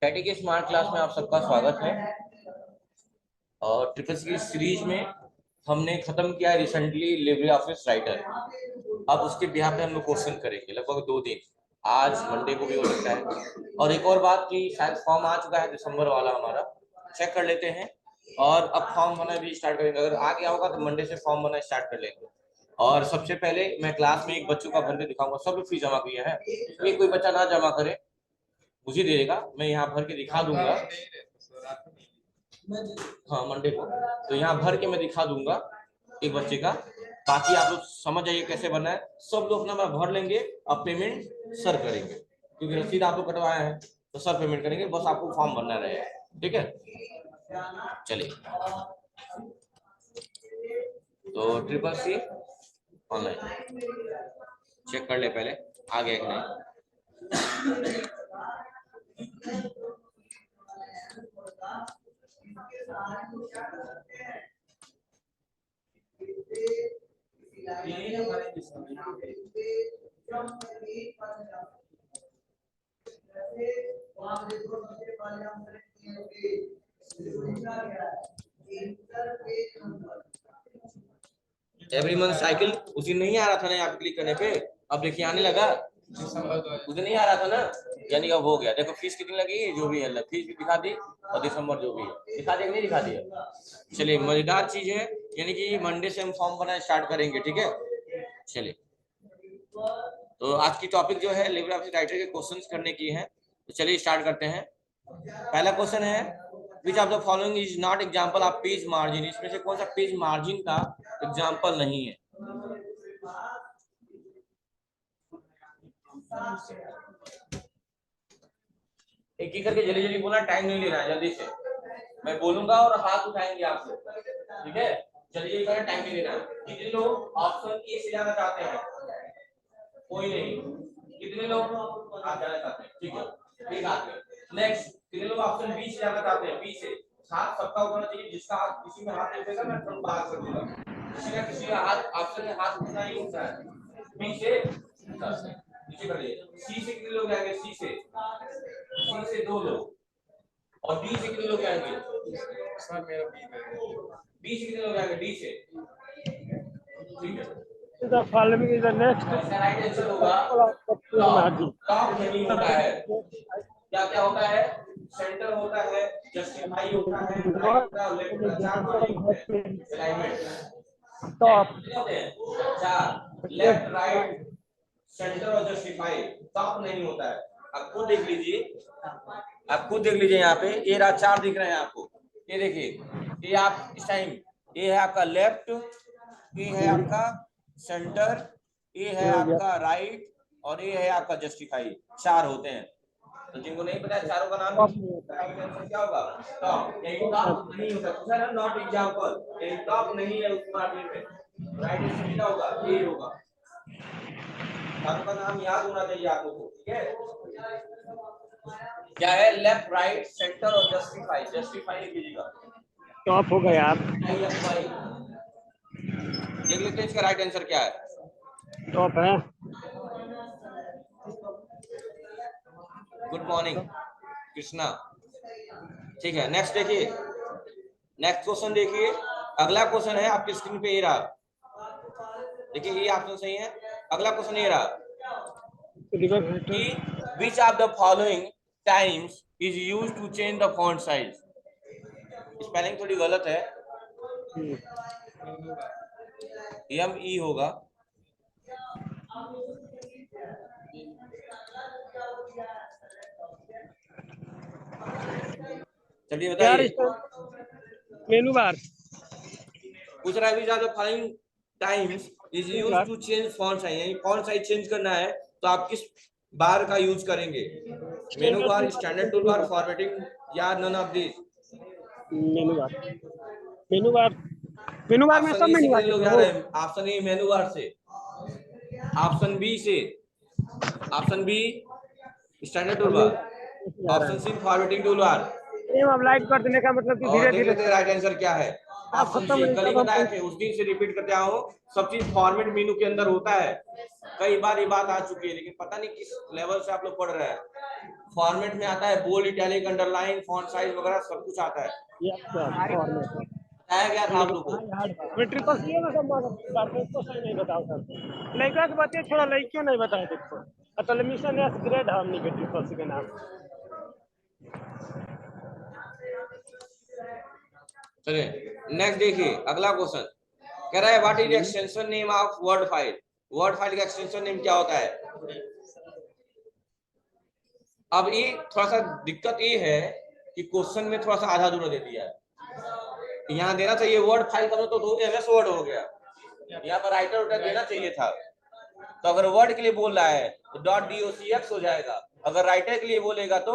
Katie के smart class में आप सबका स्वागत है। और ट्रिपल सी की सीरीज में हमने खत्म किया है रिसेंटली लिब्रे ऑफिस राइटर। अब उसके बिहार पे हम लोग क्वेश्चन करेंगे लगभग 2 दिन। आज मंडे को भी हो सकता है। और एक और बात की शायद फॉर्म आ चुका है दिसंबर वाला हमारा, चेक कर लेते हैं। और अब फॉर्म भरना भी स्टार्ट करेंगे, अगर आ गया होगा तो मंडे से फॉर्म भरना स्टार्ट कर लेंगे। और सबसे पहले मैं क्लास में एक बच्चों का भर के दिखाऊंगा। सब लोग फीस जमा किया है, ये कोई बच्चा ना जमा करे, मुझे देगा, मैं यहाँ भर के दिखा दूंगा। हाँ मंडे को, तो यहाँ भर के मैं दिखा दूंगा एक बच्चे का। बाकी आप लोग समझ जाइए कैसे भरना है। सब लोग अपना भर लेंगे, अब पेमेंट सर करेंगे, क्योंकि रसीद आप लोग कटवाए हैं तो सर पेमेंट करेंगे, बस आपको फॉर्म भरना रहेगा। ठीक है, चलिए। तो ट्रिपल सी ऑनलाइन चेक कर ले पहले, आ गया कि नहीं। एवरी मंथ साइकिल उसी नहीं आ रहा था ना यहाँ पे क्लिक करने पे, अब देखिए आने लगा। उसे नहीं आ रहा था ना, यानी अब हो गया। देखो फीस कितनी लगी, जो भी है फीस भी दिखा दी, और दिसंबर जो भी है दिखा दिया, नहीं दिखा दिया। चलिए मजेदार चीज है, यानी कि मंडे से हम फॉर्म भरना स्टार्ट करेंगे। ठीक है, चलिए। तो आज की टॉपिक जो है लिब्रे ऑफिस राइटर के क्वेश्चंस करने की है, तो चलिए स्टार्ट करते हैं। पहला क्वेश्चन है, which of the following is not example of page margin. इसमें से कौन सा पेज मार्जिन का एग्जांपल नहीं है। एक एक करके जल्दी जल्दी बोलना, टाइम नहीं लेना है, जल्दी से मैं बोलूंगा और हाथ उठाएंगे आप लोग। ठीक है, जल्दी करना, टाइम नहीं लेना है। कितने लोग ऑप्शन ए से जाना चाहते हैं? कोई नहीं। कितने लोग आप जाना चाहते हैं? ठीक है, एक हाथ में। नेक्स्ट, कितने लोग ऑप्शन बी से जाना चाहते हैं? बी से हाथ सबका होना चाहिए, जिसका हाथ किसी में हाथ देगा मैं तुरंत बाहर कर दूंगा। किसी का किसी का हाथ ऑप्शन में हाथ उठना ही होता है। बी से नीचे कर लिए। सी से कितने लोग आएंगे? सी से 2 लोग। और डी से कितने लोग आएंगे? सर मेरा बी से कितने लोग आएंगे? डी से। ठीक है, The following is the next. इसका राइट आंसर होगा टॉप नहीं होता है। क्या क्या होता है? सेंटर होता है, जस्टिफाई होता है, राइट होता है, लेफ्ट होता है, चार तो नहीं होते हैं। Alignment Top. कितने होते हैं? चार, लेफ्ट राइट सेंटर और जस्टिफाई। टॉप नहीं होता है। आप खुद देख लीजिए, आप खुद देख लीजिए, यहाँ पे ये रहा, चार दिख रहे हैं आपको। ये देखिए, ये आप इस टाइम, ये है आपका लेफ्ट, ये है आपका सेंटर, ये है आपका राइट, और ये है आपका जस्टिफाई। चार होते हैं। तो जिनको नहीं पता है चारों का नाम क्या होगा? टॉप। यही टॉप नहीं होता, सर नॉट एग्जांपल, यही टॉप नहीं है उस मार्जिन में। राइट आंसर क्या होगा? ये होगा। चारों का नाम याद होना चाहिए आप लोगों को। ठीक है, क्या है? लेफ्ट राइट सेंटर और जस्टिफाई। जस्टिफाई कीजिएगा। टॉप हो गया यार। देख लेते हैं इसका राइट आंसर क्या है। टॉप है। Good morning Krishna. ठीक है, नेक्स्ट देखिए, नेक्स्ट क्वेश्चन देखिए। अगला क्वेश्चन है आपकी स्क्रीन पे, ये रहा। देखिए ये ऑप्शन सही है। अगला क्वेश्चन ये रहा कि which of the following times is used to change the font size। Spelling थोड़ी गलत है, ME होगा। चलिए बताइए। मेनू बार पूछ रहा है which of the following times is used to change font size, यानी फॉन्ट साइज चेंज करना है तो आप किस बार का यूज करेंगे? Menu bar, standard tool bar, formatting, या none of this. Menu bar menu bar menu bar में सब मेनू बार लोग जा रहे हैं। ऑप्शन ए मेनू बार से, ऑप्शन बी से, option B standard tool bar, option C formatting tool bar. अब लाइट कर देने का मतलब कि धीरे धीरे राइट आंसर क्या है? Option C. कल ही बताए थे, उस दिन से रिपीट करते आया हूँ, सब चीज फॉर्मेट मेनू के अंदर होता है। कई बार ये बात आ चुकी है, लेकिन पता नहीं किस लेवल से आप लोग पढ़ रहे हैं। फॉर्मेट में आता है, bold, italic, underline, font size वगैरह सब कुछ आता है। ये फॉर्मेट बताया गया था आप लोगों को। मैं ट्रिपल सी ना सब करते तो सही नहीं बताओ सर लड़का के बातें थोड़ा लड़कियों नहीं बताए देखो असल मिशन एस ग्रेड हमनी के ट्रिपल सी के नाम चलिए नेक्स्ट देखिए अगला क्वेश्चन कह रहा है what is extension name of word file. Word file का एक्सटेंशन नेम क्या होता है। अब ये थोड़ा सा दिक्कत ये है कि क्वेश्चन में थोड़ा सा आधा अधूरा दे दिया है। यहाँ देना चाहिए वर्ड फाइल का तो एमएस वर्ड हो गया, यहाँ पर राइटर उटर देना चाहिए था। तो अगर वर्ड के लिए बोल रहा है तो .docx हो जाएगा, अगर राइटर के लिए बोलेगा तो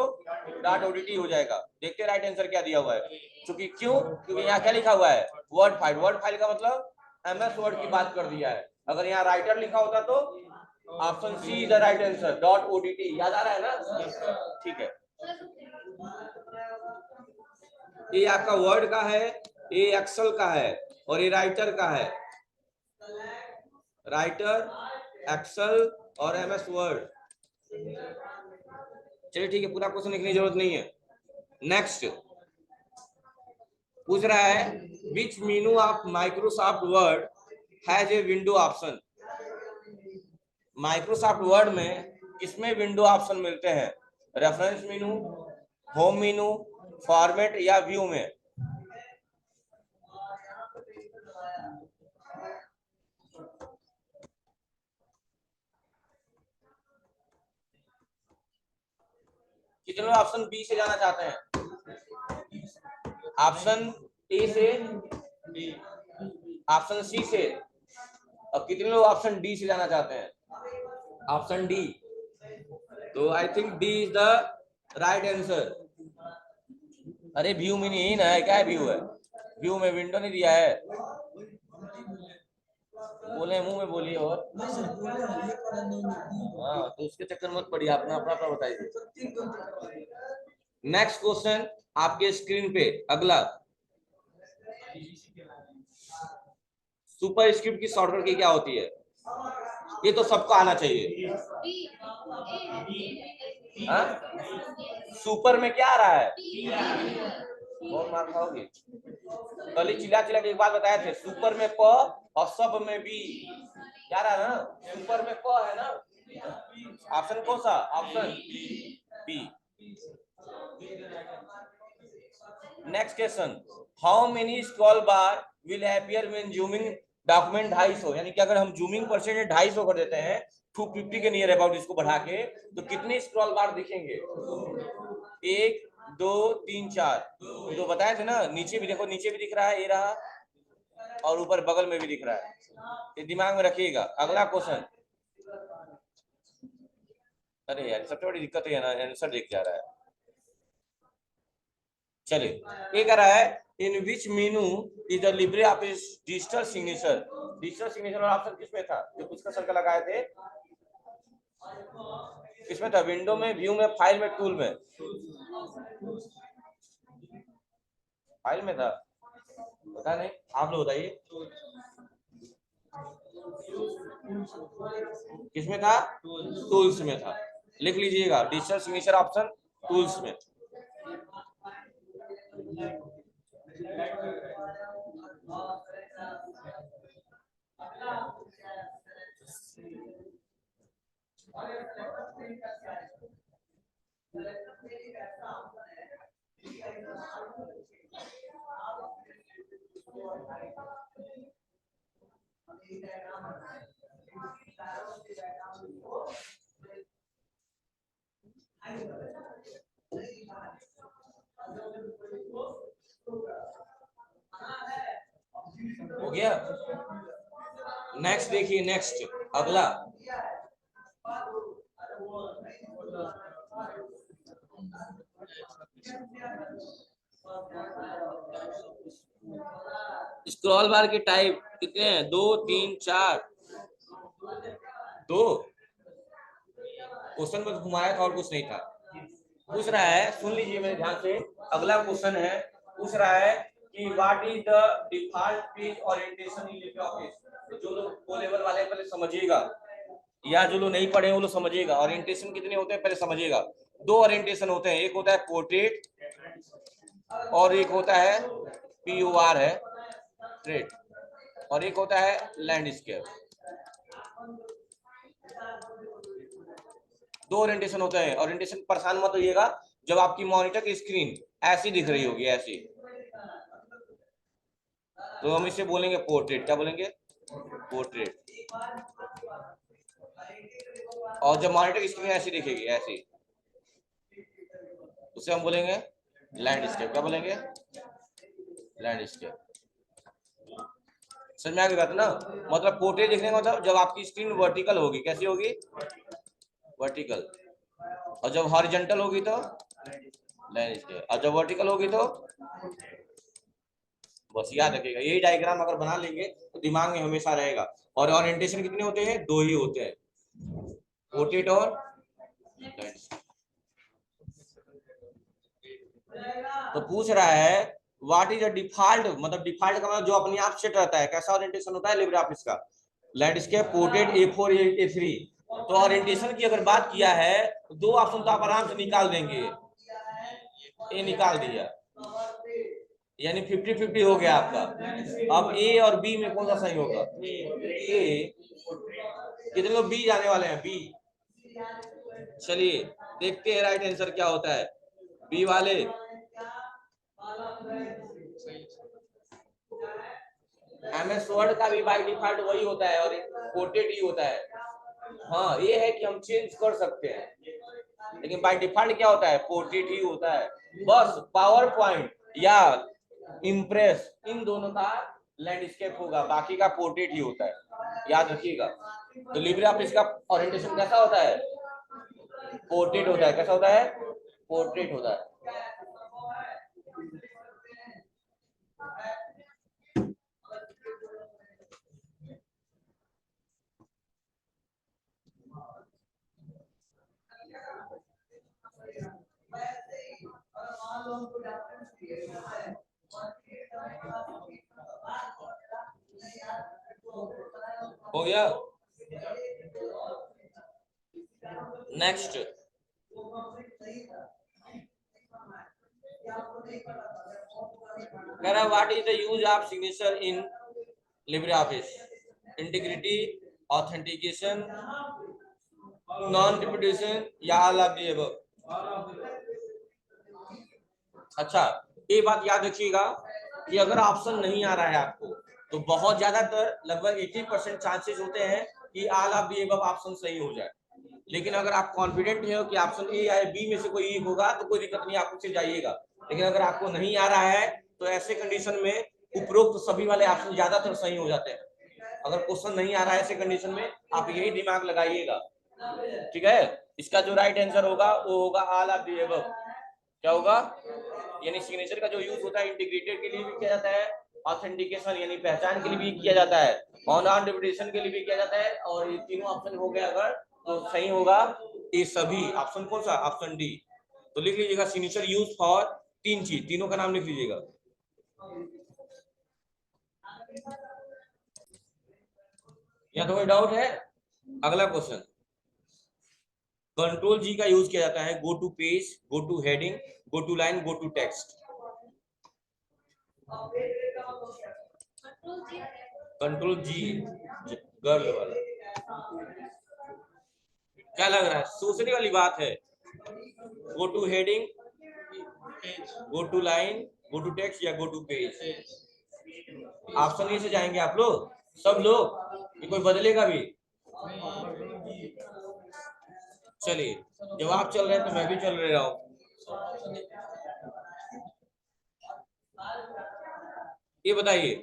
.odt हो जाएगा। देखते राइट आंसर क्या दिया हुआ है। क्योंकि यहाँ क्या लिखा हुआ है वर्ड फाइल। वर्ड फाइल का मतलब एमएस वर्ड की बात कर दिया है। अगर यहाँ राइटर लिखा होता तो option C is the right answer .odt। याद आ रहा है ना, ठीक है। ये आपका वर्ड का है, ये एक्सेल का है और ये राइटर का है। राइटर, एक्सेल और एमएस वर्ड। चलिए ठीक है, पूरा क्वेश्चन लिखने की जरूरत नहीं है। नेक्स्ट पूछ रहा है which menu of Microsoft Word has a window option. Microsoft Word में किसमें विंडो ऑप्शन मिलते हैं। Reference menu, home menu, format या व्यू में। कितने लोग ऑप्शन बी से जाना चाहते हैं। ऑप्शन ए से, ऑप्शन सी से, और कितने लोग ऑप्शन डी से जाना चाहते हैं। Option D. तो I think D is the right answer. अरे व्यू में नहीं ना है, क्या है व्यू है। व्यू में विंडो नहीं दिया है। बोले मुंह में बोलिए और हाँ, तो उसके चक्कर मत पड़िए, अपना अपना बताइए। नेक्स्ट क्वेश्चन आपके स्क्रीन पे अगला, सुपर स्क्रिप्ट की शॉर्टकट की क्या होती है। ये तो सबको आना चाहिए। हाँ? सुपर में क्या आ रहा है, बहुत मार खाओगे। कल ही चिल्ला चिल्ला के एक बात बताए थे, सुपर में प और सब में बी। क्या रहा ना, सुपर में प है ना, ऑप्शन कौन सा, option B. Next question, how many scroll bar will appear when zooming document 250, यानी कि अगर हम जूमिंग परसेंटेज 250 कर देते हैं 250 के नियर अबाउट इसको बढ़ा के, तो कितने स्क्रॉल बार दिखेंगे। 1 2 3 4। तो बताए थे ना, नीचे भी देखो, नीचे भी दिख रहा है ये रहा, और ऊपर बगल में भी दिख रहा है। ये दिमाग में रखिएगा। अगला क्वेश्चन, अरे यार सबसे बड़ी दिक्कत है ना, आंसर देख जा रहा है। चलिए ये कह रहा है in which menu is the LibreOffice digital signature. Digital signature option किसमें था, जो कुछ का सर्कल लगाए थे, किसमें था, विंडो में, व्यू में, फाइल में, टूल में। फाइल में था, पता नहीं, आप लोग बताइए किसमें था, टूल्स में था। लिख लीजिएगा डिजिटल सिग्नेचर ऑप्शन टूल्स में। हो गया। नेक्स्ट देखिए, नेक्स्ट अगला, स्क्रॉल बार के टाइप कितने हैं, 2 3 4। 2 क्वेश्चन में घुमाया था और कुछ नहीं था। पूछ रहा है, सुन लीजिए मेरे ध्यान से, अगला क्वेश्चन है, पूछ रहा है कि what is the default page orientation in LibreOffice. तो जो लोग ओ लेवल वाले पहले समझिएगा, या जो लोग नहीं पढ़े वो लोग समझिएगा, ओरिएंटेशन कितने होते हैं पहले समझिएगा। दो ओरिएंटेशन होते हैं, एक होता है पोर्ट्रेट और एक होता है POR है ट्रेट, और एक होता है लैंडस्केप। दो ओरिएंटेशन होते हैं। ओरिएंटेशन परेशान मत होइएगा, जब आपकी मॉनिटर की स्क्रीन ऐसी दिख रही होगी, ऐसी, तो हम इसे बोलेंगे पोर्ट्रेट। क्या बोलेंगे? पोर्ट्रेट। और जब मॉनिटर की स्क्रीन ऐसी दिखेगी, ऐसी, उसे हम बोलेंगे लैंडस्केप। क्या बोलेंगे? लैंडस्केप। समझ में आ गई बात ना? मतलब पोर्ट्रेट देखने का मतलब जब आपकी स्क्रीन वर्टिकल होगी, कैसी होगी? वर्टिकल। और जब हॉरिजॉन्टल होगी तो लैंडस्केप, और जब वर्टिकल होगी तो, बस याद रखिएगा, यही डायग्राम अगर बना लेंगे तो दिमाग में हमेशा रहेगा। और ओरिएंटेशन कितने होते हैं? दो ही होते हैं, पोर्ट्रेट और लैंडस्केप। तो पूछ रहा है व्हाट इज अ डिफॉल्ट, मतलब डिफॉल्ट का मतलब जो अपने आप सेट रहता है। कैसा ओरिएंटेशन होता है लिब्रियोफिस का? Landscape, portrait, A4, A3। तो ओरिएंटेशन की अगर बात किया है तो दो ऑप्शन तो आप आराम से निकाल देंगे। ये निकाल दिया, यानी 50-50 हो गया आपका। अब A और B में कौन सा सही होगा? A। कितने लोग B जाने वाले हैं? B। चलिए देखते हैं राइट आंसर क्या होता है। B वाले MS वर्ड का भी बाय डिफॉल्ट वही होता है और पोर्ट्रेट ही होता है। हाँ, ये है कि हम चेंज कर सकते हैं, लेकिन बाय डिफॉल्ट क्या होता है? पोर्ट्रेट ही होता है। बस पावर पॉइंट या इम्प्रेस, इन दोनों का लैंडस्केप होगा, बाकी का पोर्ट्रेट ही होता है, याद रखिएगा। तो लिब्रियोफिस का ओरिएंटेशन कैसा होता है? पोर्ट्रेट होता है। कैसा होता है? पोर्ट्रेट होता है। हो गया? नेक्स्ट, कह रहा what is the use of signature in LibreOffice? Integrity, authentication, non repetition या ऑल ऑफ द अबव? अच्छा, ये बात याद रखिएगा कि अगर ऑप्शन नहीं आ रहा है आपको तो बहुत ज्यादातर लगभग 80% चांसेस होते हैं कि all of the above option सही हो जाए। लेकिन अगर आप कॉन्फिडेंट हो कि ऑप्शन ए या बी में से कोई एक होगा तो कोई दिक्कत नहीं, आप उससे जाइएगा। लेकिन अगर आपको नहीं आ रहा है तो ऐसे कंडीशन में उपरोक्त सभी वाले ऑप्शन ज्यादातर सही हो जाते हैं। अगर क्वेश्चन नहीं आ रहा है ऐसे कंडीशन में, आप यही दिमाग लगाइएगा, ठीक है? इसका जो राइट आंसर होगा वो होगा ऑल ऑफ द अबव। क्या होगा? यानी सिग्नेचर का जो यूज होता है इंटीग्रेटेड के लिए भी किया जाता है, ऑथेंटिकेशन यानी पहचान के लिए भी किया जाता है, और नॉन रिपीटेशन के लिए भी किया जाता है। और ये तीनों ऑप्शन हो गए अगर तो सही होगा ये सभी। ऑप्शन कौन सा? Option D. तो लिख लीजिएगा सिग्नेचर यूज फॉर तीन चीज, तीनों का नाम लिख लीजिएगा। या तो कोई डाउट है? अगला क्वेश्चन, कंट्रोल जी का यूज किया जाता है go to page, go to heading, go to line, go to text. Control G, girl वाला। क्या लग रहा है? सोचने वाली बात है। Go to heading, go to line, go to text या go to page? Option A से जाएंगे आप लोग, सब लोग, कि कोई बदलेगा भी? चलिए, जब आप चल रहे हैं तो मैं भी चल रहा हूँ। ये बताइए,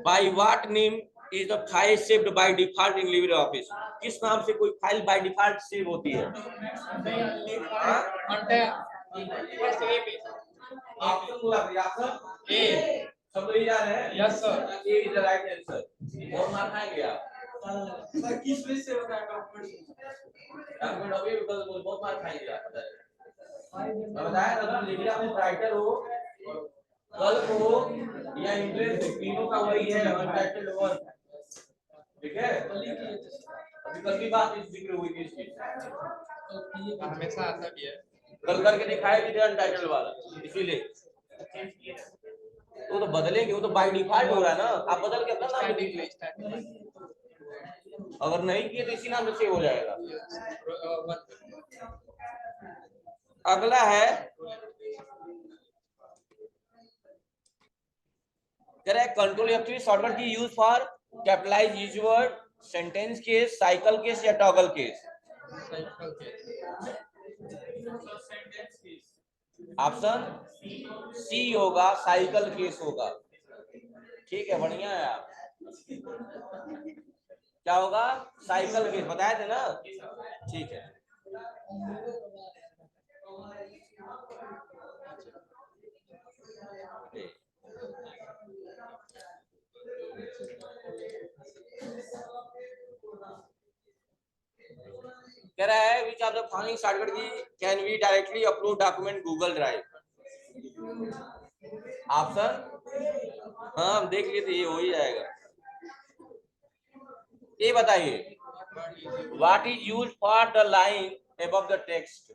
by what name is the file saved by default in LibreOffice? किस नाम से कोई फाइल बाय डिफॉल्ट सेव होती है? ऑप्शन बोला ऑप्शन ए। सब लोग जा रहे हैं? Yes sir, A is the right answer. और मार खाएंगे आप सर? किस पेज से होता है डॉक्यूमेंट? अभी बहुत मार खाएंगे आप। मैं बताया था ना, लिब्रियोफिस राइटर हो, गल्फ हो या इंग्लिश, तीनों का वही है अनटाइटल्ड वर्क, ठीक है? अभी कल की बात इस जिक्र हुई थी इसकी, हमेशा आता भी है। कल करके दिखाया भी थे अनटाइटल वाला, इसीलिए तो बदलेंगे, वो तो बाय डिफॉल्ट हो रहा है ना, आप बदल के अपना नाम लिख ले, अगर नहीं किए तो इसी नाम से हो जाएगा। अगला है करेक्ट कंट्रोल F3 शॉर्टकट की use for capitalise use word, sentence case, cycle case या टॉगल केस। ऑप्शन सी होगा, साइकिल केस होगा। ठीक है, बढ़िया है आप। क्या होगा? साइकिल केस बताए थे ना, ठीक है। कह रहा है which of the following shortcut key can we directly upload document Google Drive. Option हाँ हम देख लिए थे, ये हो ही जाएगा। ये बताइए what is use for the line above the text,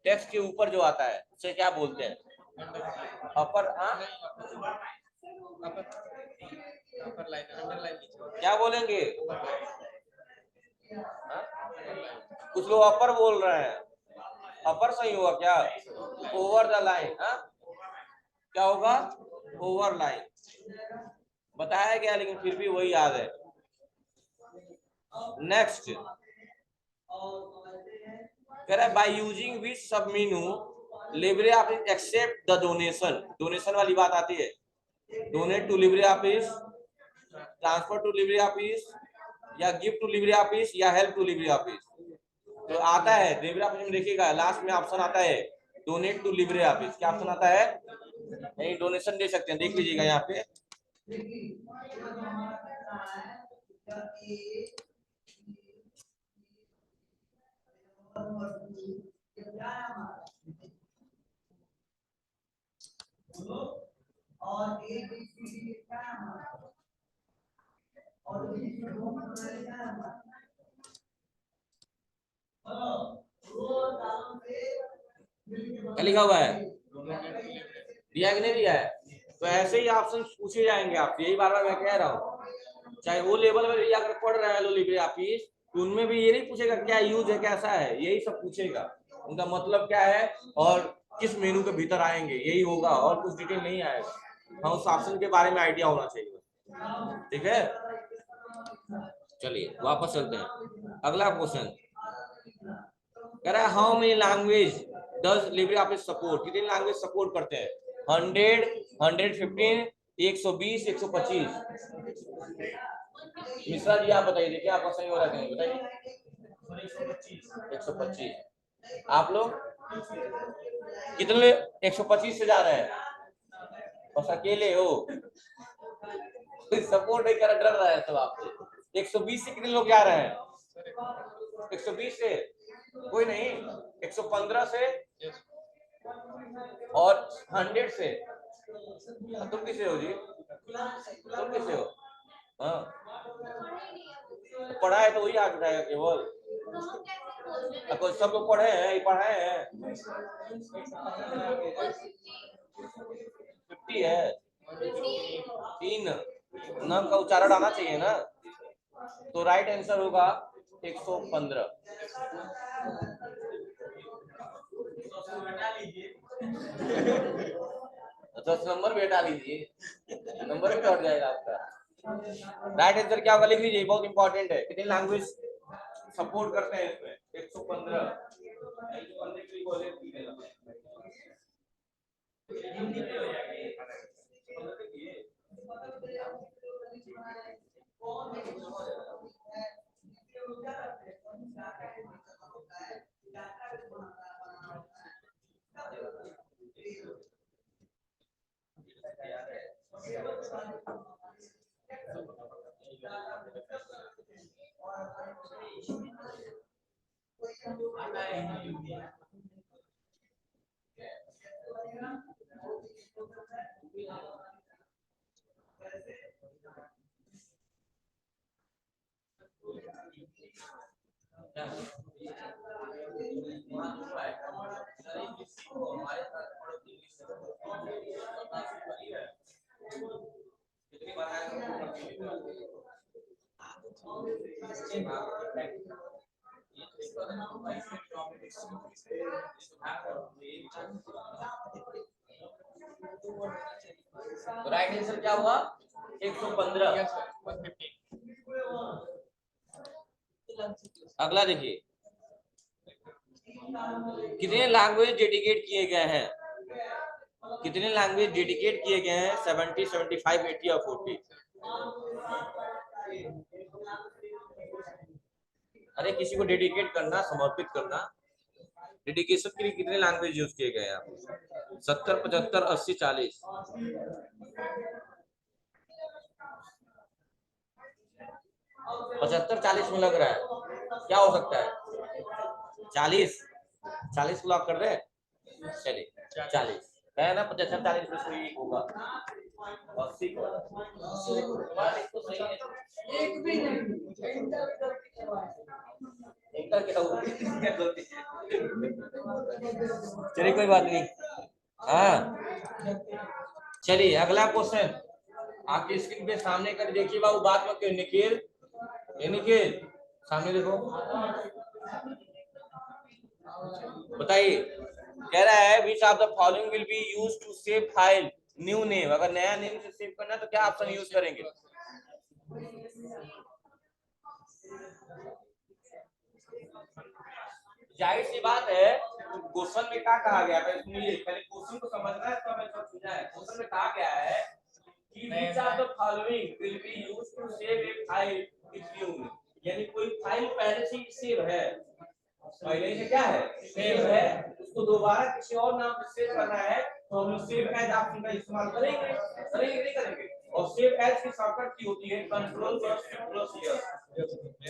text के ऊपर जो आता है उसे क्या बोलते हैं? अपर लाइन, अंडरलाइन क्या बोलेंगे? कुछ लोग अपर बोल रहे हैं, अपर सही होगा क्या? ओवर द लाइन, क्या होगा? ओवर लाइन बताया गया लेकिन फिर भी वही याद है। नेक्स्ट कह रहा है bye using which sub menu LibreOffice accept the donation, donation वाली बात आती है, donate to LibreOffice, transfer to LibreOffice या गिफ्ट टू लिब्रे ऑफिस या हेल्प टू लिब्रे ऑफिस। तो आता है लिब्रे ऑफिस में, देखिएगा लास्ट में ऑप्शन आता है डोनेट टू लिब्रे ऑफिस। क्या ऑप्शन आता है? नहीं, डोनेशन दे सकते हैं, देख लीजिएगा यहाँ पे। क्या लिखा हुआ है? दिया कि नहीं दिया है? तो ऐसे ही ऑप्शन पूछे जाएंगे आपसे, यही बार बार मैं कह रहा हूँ। चाहे वो लेवल में भी जाकर पढ़ रहे हैं लो लिब्रे ऑफिस, तो उनमें भी ये नहीं पूछेगा क्या यूज है कैसा है, यही सब पूछेगा, उनका मतलब क्या है और किस मेनू के भीतर आएंगे, यही होगा और कुछ डिटेल नहीं आएगा। हाँ, उस ऑप्शन के बारे में आइडिया होना चाहिए, ठीक है। चलिए वापस चलते हैं, अगला क्वेश्चन कह रहा है how many language does Libre office support, कितनी लैंग्वेज सपोर्ट करते हैं? 100, 115, 120, 125। मिश्रा जी आप बताइए, देखिए आपका सही हो रहा है कि नहीं, बताइए। 125। आप लोग कितने? 125 से जा रहे हैं, बस अकेले हो, सपोर्ट नहीं कर, डर रहा है सब आपसे। 120 से कितने लोग जा रहे हैं? 120 से कोई नहीं, 115 से और 100 से। तुम किसे हो जी? तुम किसे हो? हाँ, पढ़ा है तो वही आ जाएगा केवल, कोई सब लोग पढ़े हैं, ये पढ़े हैं। 50 है, 3 न का उच्चारण आना चाहिए ना, तो राइट आंसर होगा 115। 10 नंबर भी हटा लीजिए, नंबर भी कट जाएगा आपका। राइट आंसर क्या होगा लिख लीजिए, बहुत इंपॉर्टेंट है। कितनी लैंग्वेज सपोर्ट करते हैं इसमें? 115। तो राइट आंसर क्या हुआ? 115। अगला देखिए, कितने लैंग्वेज डेडिकेट किए गए हैं? कितने लैंग्वेज डेडिकेट किए गए हैं? 70, 75, 80 और 40? अरे किसी को डेडिकेट करना, समर्पित करना, डेडिकेशन के लिए कितने लैंग्वेज यूज किए गए हैं? 70, 75, 80, 40? 75, 40 में लग रहा है, क्या हो सकता है? 40 ब्लॉक कर रहे हैं। चलिए 40 है ना, 75, 40 में कोई एक होगा। 80 को एक भी चलिए कोई बात नहीं। हाँ चलिए अगला क्वेश्चन आपकी स्क्रीन पे सामने कर देखिए बाबू, बात मत करिए। निखिल, ये निखिल सामने देखो, बताइए। कह रहा है which of the following will be used to save file new name. अगर नया नेम से सेव करना है तो क्या ऑप्शन यूज करेंगे? जाहिर सी बात है, क्वेश्चन में क्या कहा गया है, सुनिए पहले क्वेश्चन को समझना है तो हमें सब समझना है। क्वेश्चन में कहा गया है कि which of the following will be used to save a file with new name, यानी कोई फाइल पहले से ही सेव है, पहले से क्या है, सेव है, उसको दोबारा किसी और नाम से सेव करना है तो हम सेव एज ऑप्शन का इस्तेमाल करेंगे, करेंगे नहीं करेंगे? और सेव एज की शॉर्टकट की होती है control plus shift plus S.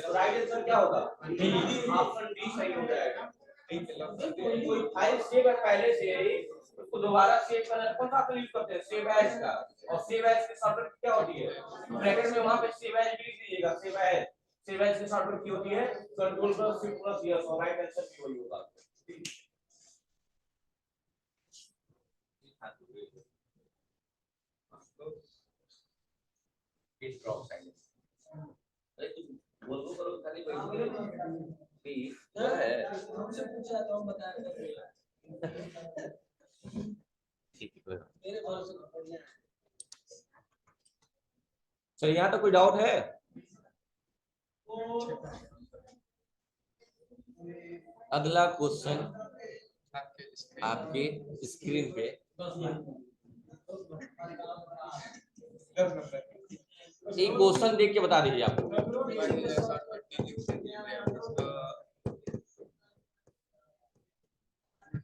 तो राइट आंसर क्या होगा? डी, ऑप्शन डी सही हो जाएगा। कोई फाइल सेव है पहले से ही, उसको दोबारा सेव करना कौन सा यूज करते हैं? सेव एज का। और सेव एज की शॉर्टकट क्या होती है? ब्रैकेट में वहां पे सेव एज लिख दीजिएगा, सेव एज। सेव एज की शॉर्टकट की होती है control plus shift plus S, और राइट आंसर भी वही होगा। इस ड्रॉप साइड अरे तुम बोलो करो खाली बैठ के है हमसे पूछा तो हम बता रहे हैं। ठीक है मेरे भरोसे बढ़िया है। चलिए यहाँ तो कोई डाउट है? अगला क्वेश्चन आपके स्क्रीन पे एक क्वेश्चन देख के बता दीजिए आपको।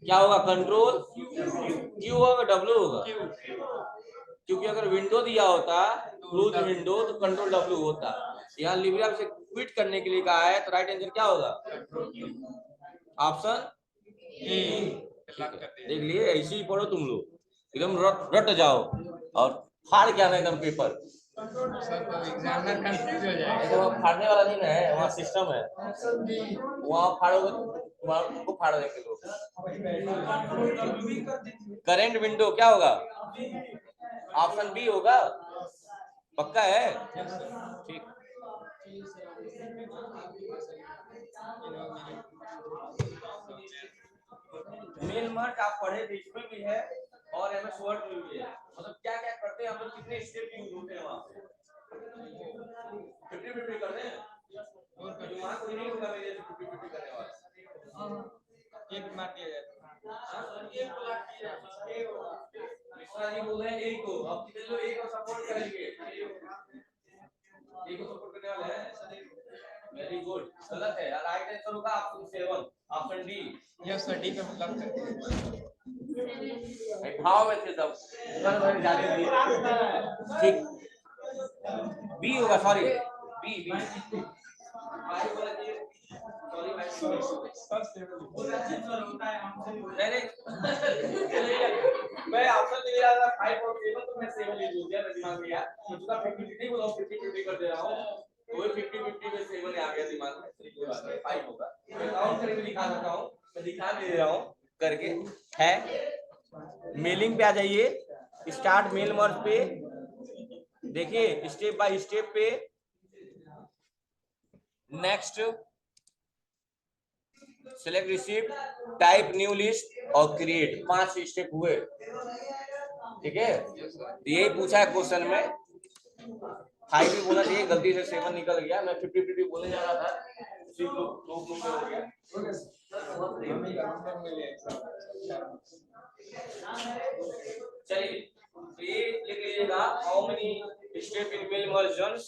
क्या होगा? कंट्रोल क्यू होगा, डब्ल्यू होगा? क्योंकि अगर विंडो दिया होता क्लोज विंडो तो कंट्रोल डब्ल्यू होता। यहाँ लिब्रे से क्विट करने के लिए कहा है तो राइट आंसर क्या होगा? Option A. देख लिए, ऐसे ही पढ़ो तुम लोग, एकदम रट जाओ और फाड़ के आना एकदम पेपर। एग्जामिनर कंफ्यूज हो जाएगा। वहाँ फाड़ने वाला नहीं ना है, वहाँ सिस्टम है, वहाँ फाड़ोगे वहाँ उनको फाड़ देंगे लोग। करेंट विंडो क्या होगा? ऑप्शन बी होगा, पक्का है? ठीक। मेल मर्ज आप पढ़े थे, इसमें भी है और एमएस वर्ड में भी है। मतलब क्या क्या करते हैं हम लोग, कितने स्टेप यूज होते हैं वहाँ पे? 50-50 करते हैं और वहाँ कोई नहीं होगा मेरे 50-50 करने वाला। एक मार दिया जाए, एक ब्लॉक किया जाए, मिश्रा जी बोल रहे हैं एक को, अब कितने लोग एक को सपोर्ट करेंगे? एक को सपोर्ट करने वाले हैं। Very good. गलत है, राइट आंसर होगा option 7, option D. Yes sir, D पे मतलब भाव में थे सब घर भर जाने दिए। ठीक, बी होगा, सॉरी बी बी भाई बोला कि सॉरी भाई मैं ऑप्शन दे रहा था 5 और 7 तो मैं 7 ले लूं, मेरा दिमाग में यार उसका 50-50 बोला, 50-50 कर दे रहा हूं, वो 50-50 में 7 आ गया दिमाग में। कोई बात नहीं, 5 होगा। मैं काउंट करके दिखा सकता हूं, मैं दिखा दे रहा हूं करके है। मेलिंग पे आ जाइए, स्टार्ट मेल मर्ज पे देखिए, स्टेप बाय स्टेप पे next select receive, type new list और क्रिएट, 5 स्टेप हुए। ठीक है, यही पूछा है क्वेश्चन में। 5 भी बोलना चाहिए, गलती से 7 निकल गया, मैं 50 बोलने जा रहा था, सिर्फ दो हो गया। चलिए ये लिख लीजिएगा, how many step in mail mergers,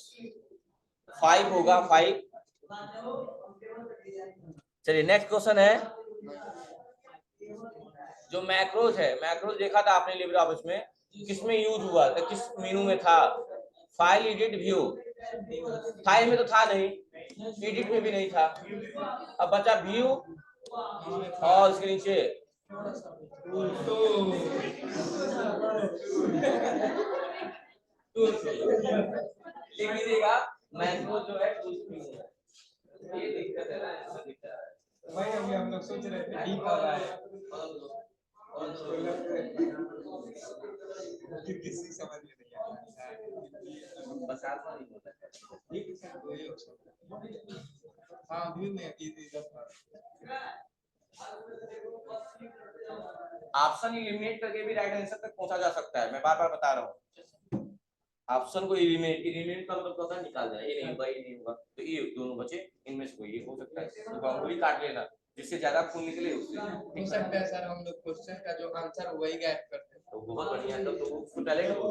5 होगा, 5। चलिए नेक्स्ट क्वेश्चन है, जो मैक्रोज है, मैक्रोज देखा था आपने लिब्रे ऑफिस में, किसमें यूज हुआ था, किस मेनू में था? File, edit, view. फाइल में तो था नहीं, एडिट में भी नहीं था, अब बचा व्यू और उसके नीचे लिख लीजिएगा, मैक्रोज जो है टूल्स में है। ये दिक्कत है ना, ऐसा दिक्कत है भाई। अभी हम लोग सोच रहे थे डी कर रहा है, किसी समझ में नहीं आ रहा है, बस आत्मा नहीं होता है। ठीक है सर, वही हो सकता है। हाँ व्यू में ऑप्शन एलिमिनेट करके भी राइट आंसर तक पहुंचा जा सकता है, मैं बार बार बता रहा हूँ। ऑप्शन को एलिमिनेट का मतलब पता निकाल देना, ये नहीं होगा, ये नहीं होगा, तो ये दोनों बचे, इनमें से कोई एक हो सकता है, तो बाउंड्री काट लेना, जिससे ज्यादा खून निकले उससे हो सकता है। सर हम लोग क्वेश्चन का जो आंसर वही गैप करते हैं, तो बहुत बढ़िया, तब तो उसको टैलेंट हो,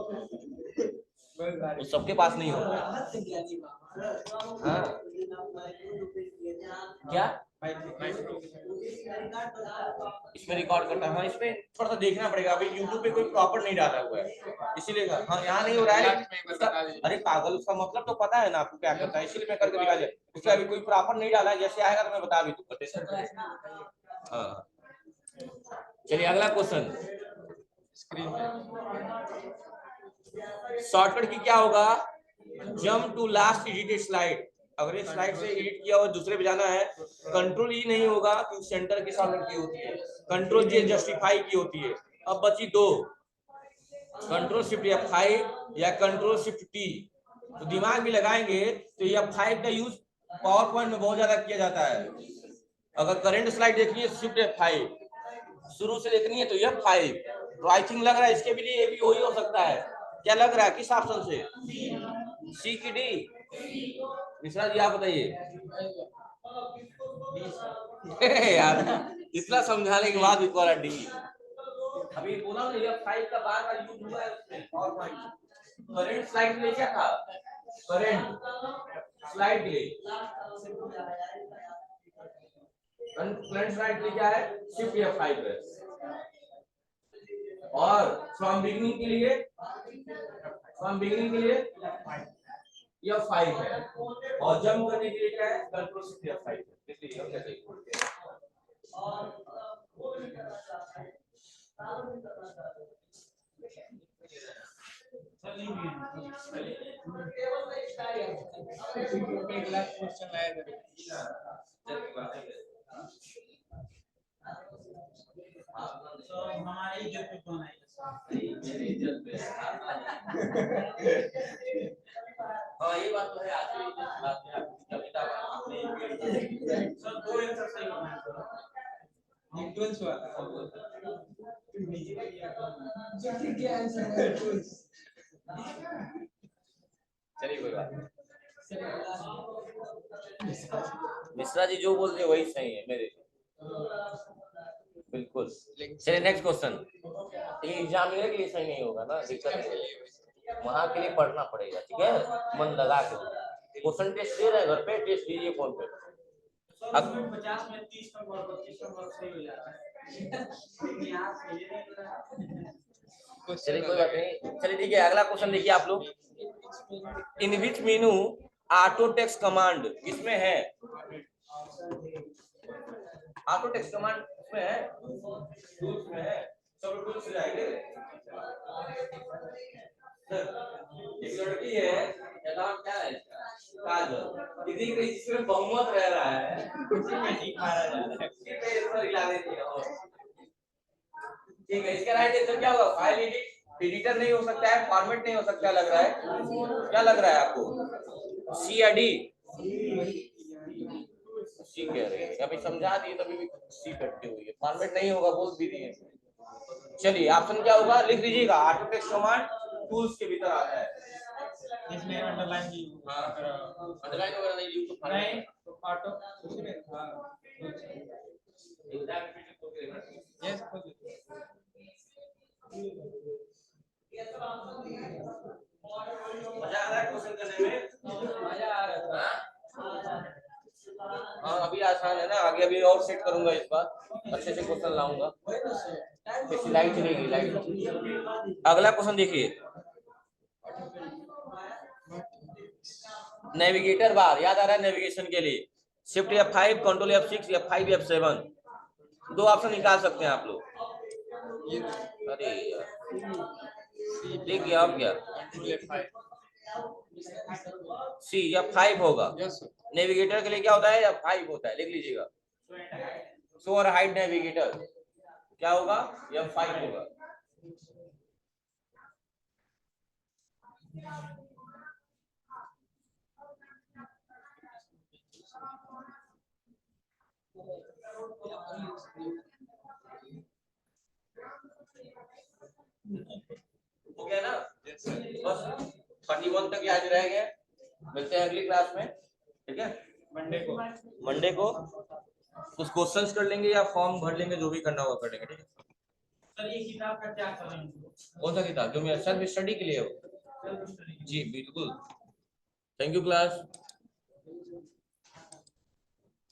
वो सबके पास नहीं होता है। हाँ क्या इसमें रिकॉर्ड करता है? हाँ इसमें थोड़ा सा देखना पड़ेगा, अभी YouTube पे कोई प्रॉपर नहीं डाला हुआ है, इसीलिए। हाँ यहाँ नहीं हो रहा है उसका, अरे पागल, उसका मतलब तो पता है ना आपको क्या करता है, इसीलिए मैं करके दिखा दिया। उसका अभी कोई प्रॉपर नहीं डाला है, जैसे आएगा तो मैं बता भी दूंगा। हाँ चलिए अगला क्वेश्चन, स्क्रीन शॉर्टकट की क्या होगा? Jump to last edited slide, अगर एक स्लाइड से एडिट किया और दूसरे पे जाना है, कंट्रोल ई नहीं होगा क्योंकि सेंटर की शॉर्टकट की होती है, कंट्रोल जे जस्टिफाई की होती है। अब बची दो, कंट्रोल शिफ्ट F5 या कंट्रोल शिफ्ट टी। तो दिमाग भी लगाएंगे तो F5 का यूज पावर पॉइंट में बहुत ज्यादा किया जाता है। अगर करंट स्लाइड देखनी है शिफ्ट F5, शुरू से देखनी है तो F5। तो आई थिंक लग रहा है इसके भी लिए भी वही हो सकता है, क्या लग रहा है, किस ऑप्शन से? सी की डी? मिश्रा जी आप बताइए। यार इतना समझाने के बाद भी बोला डी। अभी बोला ना F5 का बार बार यूज हुआ है उसमें पावर पॉइंट। करंट स्लाइड में क्या था, करंट स्लाइड के लिए, करंट स्लाइड के लिए क्या है, शिफ्ट F5 है। और फ्रॉम बिगिनिंग के लिए, फ्रॉम बिगिनिंग के लिए F5 है, और जंप करने के लिए क्या है, कंट्रोल शिफ्ट F5 है। इसलिए हम कहते हैं क्वेश्चन आएगा हमारी इज्जत पे कौन आएगा, मेरी इज्जत पे। हाँ ये बात तो है, आज की इज्जत बात है, कविता आपने सर दो आंसर सही बनाए सर, इक्वल्स वाला ठीक है आंसर है इक्वल्स। चलिए कोई बात नहीं, मिश्रा जी जो बोलते हैं वही सही है मेरे, बिल्कुल। चलिए नेक्स्ट क्वेश्चन, ये एग्जामिनर के लिए सही नहीं होगा ना, दिक्कत है, वहां के लिए पढ़ना पड़ेगा, ठीक है, मन लगा के। क्वेश्चन टेस्ट दे रहे हैं घर पे, टेस्ट दीजिए फोन पे। अब 50 में 30 का और 25 का वर्ग सही हो जाता है। चलिए कोई बात नहीं, चलिए ठीक है, अगला क्वेश्चन देखिए आप लोग, इन which menu auto text command किसमें है? ऑटो टेक्स्ट कमांड इसमें है, टूल्स में है, सब टूल्स जाएंगे। एक लड़की है, नाम क्या है इसका, काजल, दीदी के इसमें बहुमत रह रहा है, कुर्सी में ठीक मारा जा रहा है, इसी पे इस पर हिला देती है। ठीक है, इसका राइट आंसर क्या होगा? फाइल एडिटर नहीं हो सकता है, फॉर्मेट नहीं हो सकता, लग रहा है, क्या लग रहा है आपको, सी या डी? सी सी कह रहे हैं, अभी समझा दिए तभी भी सी कटती हुई है, फॉर्मेट नहीं होगा बोल भी दिए। चलिए ऑप्शन क्या होगा लिख लीजिएगा, ऑटो टेक्स्ट कमांड टूल्स के भीतर आता है, इसमें अंडरलाइन की अंडरलाइन वगैरह नहीं यूज तो नहीं तो ऑटो उसमें हां यस मजा आ रहा है क्वेश्चन करने में, मजा आ रहा था। हाँ अभी आसान है ना, आगे अभी और सेट करूंगा इस बार, अच्छे से क्वेश्चन लाऊंगा। जैसे लाइट चलेगी लाइट। अगला क्वेश्चन देखिए, नेविगेटर बार याद आ रहा है नेविगेशन के लिए, shift F5 control F6 F5 F7 दो ऑप्शन निकाल सकते हैं आप लोग। अरे यार देखिए अब क्या सी F5 होगा, नेविगेटर के लिए क्या होता है F5 होता है, लिख लीजिएगा शो और हाइड नेविगेटर क्या होगा F5 होगा। हो गया ना, बस 41 तक आज रह गए, मिलते हैं अगली क्लास में, ठीक है मंडे को कुछ क्वेश्चंस कर लेंगे या फॉर्म भर लेंगे, जो भी करना होगा कर लेंगे, ठीक है। सर ये किताब का क्या करेंगे? कौन सा किताब जो मेरा सेल्फ स्टडी के लिए हो? जी बिल्कुल, थैंक यू क्लास।